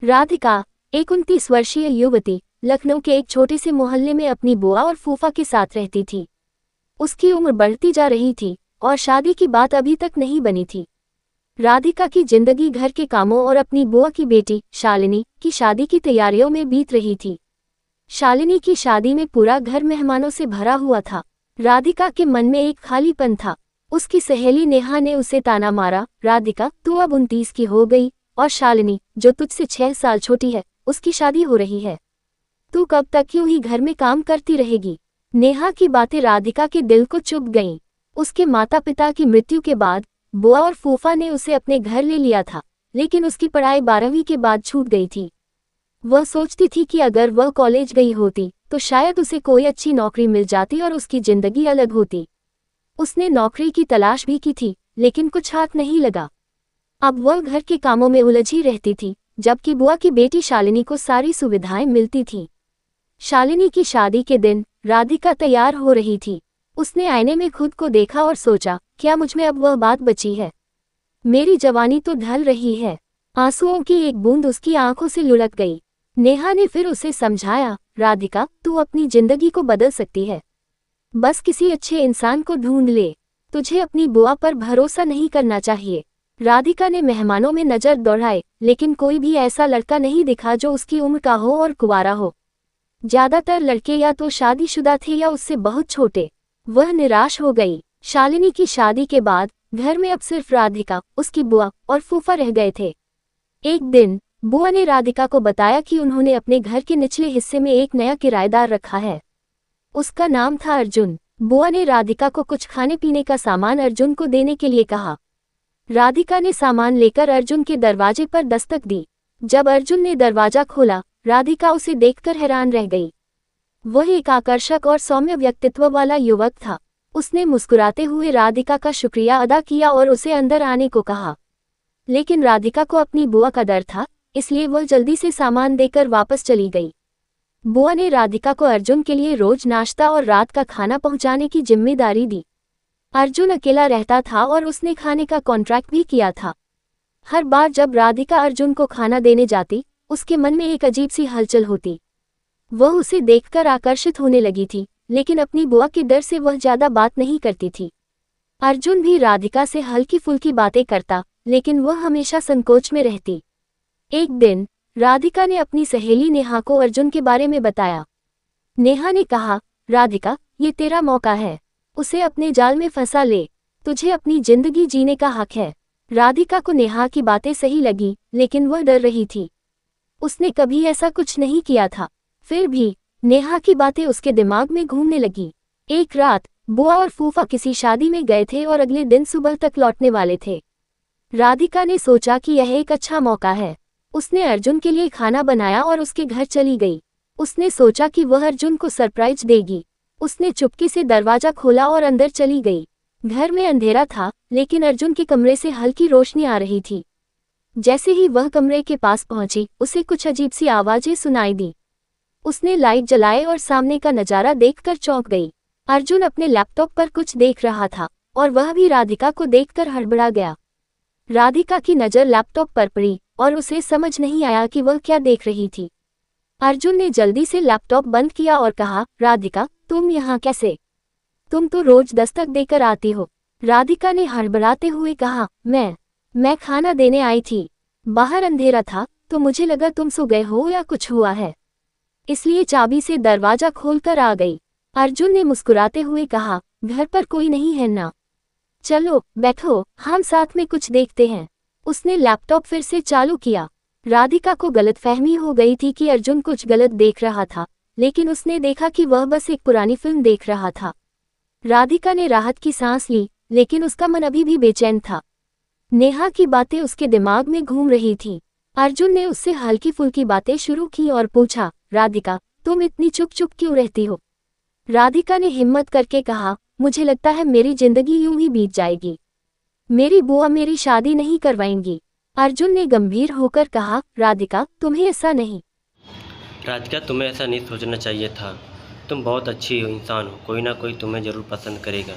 राधिका, एक 29 वर्षीय युवती, लखनऊ के एक छोटे से मोहल्ले में अपनी बुआ और फूफा के साथ रहती थी। उसकी उम्र बढ़ती जा रही थी और शादी की बात अभी तक नहीं बनी थी। राधिका की जिंदगी घर के कामों और अपनी बुआ की बेटी शालिनी की शादी की तैयारियों में बीत रही थी। शालिनी की शादी में पूरा घर मेहमानों से भरा हुआ था। राधिका के मन में एक खालीपन था। उसकी सहेली नेहा ने उसे ताना मारा, राधिका तू अब 29 की हो गई और शालिनी, जो तुझसे 6 साल छोटी है, उसकी शादी हो रही है। तू कब तक यूं ही घर में काम करती रहेगी। नेहा की बातें राधिका के दिल को चुभ गईं। उसके माता पिता की मृत्यु के बाद बुआ और फूफा ने उसे अपने घर ले लिया था, लेकिन उसकी पढ़ाई 12वीं के बाद छूट गई थी। वह सोचती थी कि अगर वह कॉलेज गई होती तो शायद उसे कोई अच्छी नौकरी मिल जाती और उसकी जिंदगी अलग होती। उसने नौकरी की तलाश भी की थी, लेकिन कुछ हाथ नहीं लगा। अब वह घर के कामों में उलझी रहती थी, जबकि बुआ की बेटी शालिनी को सारी सुविधाएं मिलती थीं। शालिनी की शादी के दिन राधिका तैयार हो रही थी। उसने आईने में खुद को देखा और सोचा, क्या मुझमें अब वह बात बची है? मेरी जवानी तो ढल रही है। आंसुओं की एक बूंद उसकी आंखों से लुढ़क गई। नेहा ने फिर उसे समझाया, राधिका तू अपनी जिंदगी को बदल सकती है। बस किसी अच्छे इंसान को ढूंढ ले। तुझे अपनी बुआ पर भरोसा नहीं करना चाहिए। राधिका ने मेहमानों में नजर दौड़ाई, लेकिन कोई भी ऐसा लड़का नहीं दिखा जो उसकी उम्र का हो और कुंवारा हो। ज्यादातर लड़के या तो शादीशुदा थे या उससे बहुत छोटे। वह निराश हो गई। शालिनी की शादी के बाद घर में अब सिर्फ राधिका, उसकी बुआ और फूफा रह गए थे। एक दिन बुआ ने राधिका को बताया कि उन्होंने अपने घर के निचले हिस्से में एक नया किराएदार रखा है। उसका नाम था अर्जुन। बुआ ने राधिका को कुछ खाने पीने का सामान अर्जुन को देने के लिए कहा। राधिका ने सामान लेकर अर्जुन के दरवाजे पर दस्तक दी। जब अर्जुन ने दरवाजा खोला, राधिका उसे देखकर हैरान रह गई। वह एक आकर्षक और सौम्य व्यक्तित्व वाला युवक था। उसने मुस्कुराते हुए राधिका का शुक्रिया अदा किया और उसे अंदर आने को कहा। लेकिन राधिका को अपनी बुआ का डर था, इसलिए वह जल्दी से सामान देकर वापस चली गई। बुआ ने राधिका को अर्जुन के लिए रोज नाश्ता और रात का खाना पहुंचाने की जिम्मेदारी दी। अर्जुन अकेला रहता था और उसने खाने का कॉन्ट्रैक्ट भी किया था। हर बार जब राधिका अर्जुन को खाना देने जाती, उसके मन में एक अजीब सी हलचल होती। वह उसे देखकर आकर्षित होने लगी थी, लेकिन अपनी बुआ के डर से वह ज्यादा बात नहीं करती थी। अर्जुन भी राधिका से हल्की फुल्की बातें करता, लेकिन वह हमेशा संकोच में रहती। एक दिन राधिका ने अपनी सहेली नेहा को अर्जुन के बारे में बताया। नेहा ने कहा, राधिका ये तेरा मौका है, उसे अपने जाल में फंसा ले। तुझे अपनी जिंदगी जीने का हक है। राधिका को नेहा की बातें सही लगी, लेकिन वह डर रही थी। उसने कभी ऐसा कुछ नहीं किया था। फिर भी नेहा की बातें उसके दिमाग में घूमने लगी। एक रात बुआ और फूफा किसी शादी में गए थे और अगले दिन सुबह तक लौटने वाले थे। राधिका ने सोचा कि यह एक अच्छा मौका है। उसने अर्जुन के लिए खाना बनाया और उसके घर चली गई। उसने सोचा कि वह अर्जुन को सरप्राइज देगी। उसने चुपके से दरवाजा खोला और अंदर चली गई। घर में अंधेरा था, लेकिन अर्जुन के कमरे से हल्की रोशनी आ रही थी। जैसे ही वह कमरे के पास पहुंची, उसे कुछ अजीब सी आवाजें सुनाई दी। उसने लाइट जलाए और सामने का नजारा देखकर चौंक गई। अर्जुन अपने लैपटॉप पर कुछ देख रहा था और वह भी राधिका को देखकर हड़बड़ा गया। राधिका की नज़र लैपटॉप पर पड़ी और उसे समझ नहीं आया कि वह क्या देख रही थी। अर्जुन ने जल्दी से लैपटॉप बंद किया और कहा, राधिका तुम यहाँ कैसे? तुम तो रोज दस्तक देकर आती हो। राधिका ने हड़बड़ाते हुए कहा, मैं खाना देने आई थी। बाहर अंधेरा था तो मुझे लगा तुम सो गए हो या कुछ हुआ है, इसलिए चाबी से दरवाजा खोलकर आ गई। अर्जुन ने मुस्कुराते हुए कहा, घर पर कोई नहीं है ना? चलो बैठो, हम साथ में कुछ देखते हैं। उसने लैपटॉप फिर से चालू किया। राधिका को गलतफहमी हो गई थी कि अर्जुन कुछ गलत देख रहा था, लेकिन उसने देखा कि वह बस एक पुरानी फिल्म देख रहा था। राधिका ने राहत की सांस ली, लेकिन उसका मन अभी भी बेचैन था। नेहा की बातें उसके दिमाग में घूम रही थीं। अर्जुन ने उससे हल्की फुल्की बातें शुरू की और पूछा, राधिका तुम इतनी चुप चुप क्यों रहती हो? राधिका ने हिम्मत करके कहा, मुझे लगता है मेरी जिंदगी यूं ही बीत जाएगी। मेरी बुआ मेरी शादी नहीं करवाएंगी। अर्जुन ने गंभीर होकर कहा, राधिका तुम्हें ऐसा नहीं। राधिका तुम्हें ऐसा नहीं सोचना चाहिए था। तुम बहुत अच्छी हो, इंसान हो, कोई ना कोई तुम्हें ज़रूर पसंद करेगा।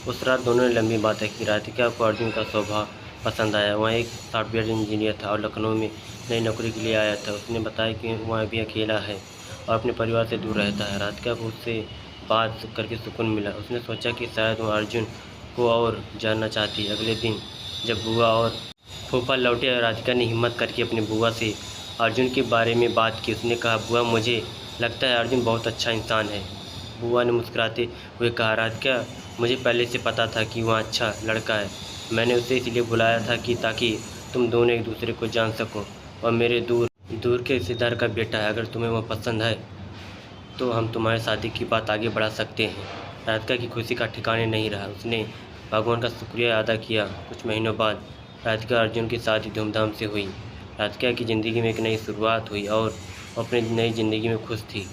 उस रात दोनों ने लंबी बातें की। राधिका को अर्जुन का स्वभाव पसंद आया। वह एक सॉफ्टवेयर इंजीनियर था और लखनऊ में नई नौकरी के लिए आया था। उसने बताया कि वह अभी अकेला है और अपने परिवार से दूर रहता है। राधिका को उससे बात करके सुकून मिला। उसने सोचा कि शायद वह अर्जुन को और जानना चाहती है। अगले दिन जब बुआ और फूफा लौटे और राधिका ने हिम्मत करके अपनी बुआ से अर्जुन के बारे में बात की। उसने कहा, बुआ मुझे लगता है अर्जुन बहुत अच्छा इंसान है। बुआ ने मुस्कुराते हुए कहा, राधिका मुझे पहले से पता था कि वह अच्छा लड़का है। मैंने उसे इसलिए बुलाया था कि ताकि तुम दोनों एक दूसरे को जान सको। और मेरे दूर दूर के रिश्तेदार का बेटा है। अगर तुम्हें वह पसंद है तो हम तुम्हारी शादी की बात आगे बढ़ा सकते हैं। राधिका की खुशी का ठिकाने नहीं रहा। उसने भगवान का शुक्रिया अदा किया। कुछ महीनों बाद राधिका और अर्जुन की शादी धूमधाम से हुई। राधिका की ज़िंदगी में एक नई शुरुआत हुई और वो अपनी नई ज़िंदगी में खुश थी।